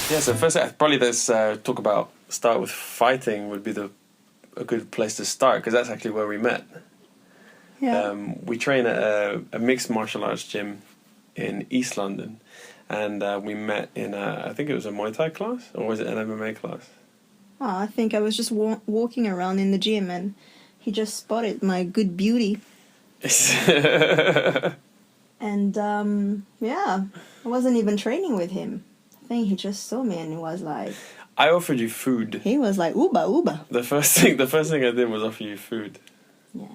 Yeah, so first, probably let's start with fighting would be a good place to start, because that's actually where we met. Yeah. We train at a mixed martial arts gym in East London, and we met in I think it was a Muay Thai class, or was it an MMA class? Oh, I think I was just walking around in the gym and he just spotted my good beauty. And yeah, I wasn't even training with him. I think he just saw me and he was like... I offered you food. He was like, Uba. The first thing I did was offer you food. Yeah.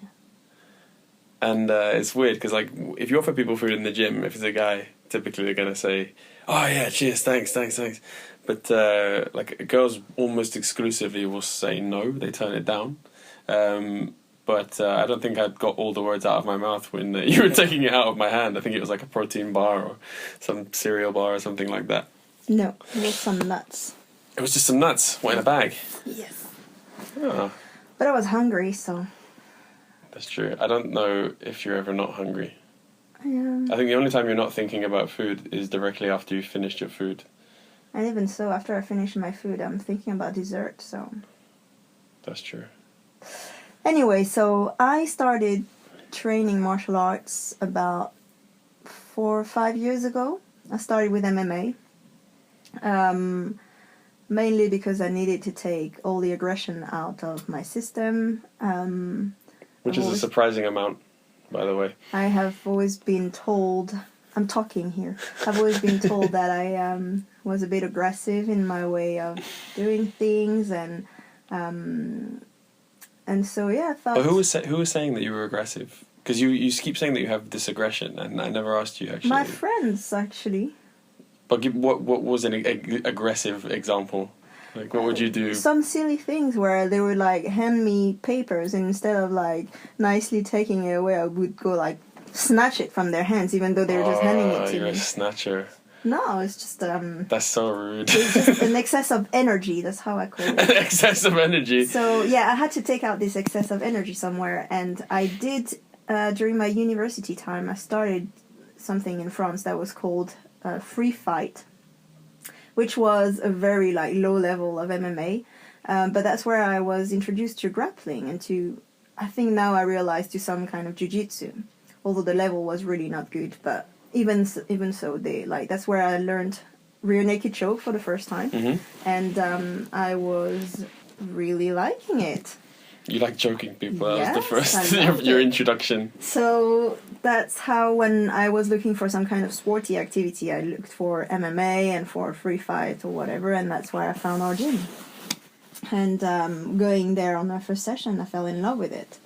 And it's weird, because like, if you offer people food in the gym, if it's a guy, typically they're going to say, oh yeah, cheers, thanks. But like, girls almost exclusively will say no, they turn it down. But I don't think I got all the words out of my mouth when you were taking it out of my hand. I think it was like a protein bar or some cereal bar or something like that. No, it was some nuts. It was just some nuts, what, in a bag? Yes. Oh. But I was hungry, so... That's true. I don't know if you're ever not hungry. Yeah. I think the only time you're not thinking about food is directly after you've finished your food. And even so, after I finish my food, I'm thinking about dessert, so... That's true. Anyway, so I started training martial arts about 4 or 5 years ago. I started with MMA. Mainly because I needed to take all the aggression out of my system. Which is a surprising amount, by the way. I have always been told... I'm talking here. I've always been told that I was a bit aggressive in my way of doing things, and so yeah, I thought... But who was saying that you were aggressive? Because you keep saying that you have this aggression, and I never asked you actually. My friends, actually. But what was an aggressive example? Like, what would you do? Some silly things where they would like hand me papers, and instead of like nicely taking it away, I would go like snatch it from their hands, even though they were just handing it to you're me. a snatcher. No, it's just That's so rude. It's just an excess of energy. That's how I call it. An excess of energy. So yeah, I had to take out this excess of energy somewhere, and I did during my university time. I started something in France that was called Free Fight, which was a very like low level of MMA, but that's where I was introduced to grappling and to, I think now I realize, to some kind of Jiu Jitsu, although the level was really not good. But even so, that's where I learned rear naked choke for the first time, and I was really liking it. You like choking people. Yes, that was the first your introduction. So that's how, when I was looking for some kind of sporty activity, I looked for MMA and for Free Fight or whatever, and that's where I found our gym. And going there on my first session, I fell in love with it.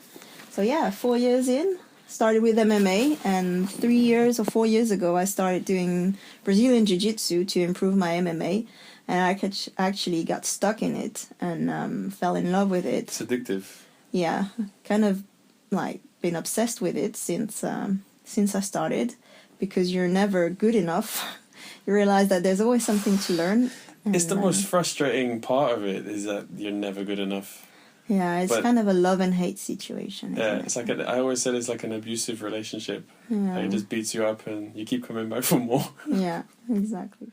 So yeah, 4 years in, started with MMA, and 3 years or 4 years ago, I started doing Brazilian Jiu Jitsu to improve my MMA. And I actually got stuck in it and fell in love with it. It's addictive. Yeah, kind of like been obsessed with it since I started, because you're never good enough. You realize that there's always something to learn. It's the most frustrating part of it, is that you're never good enough. Yeah, it's kind of a love and hate situation. Yeah, it's like I always said, it's like an abusive relationship. Yeah. Like, it just beats you up and you keep coming back for more. Yeah, exactly.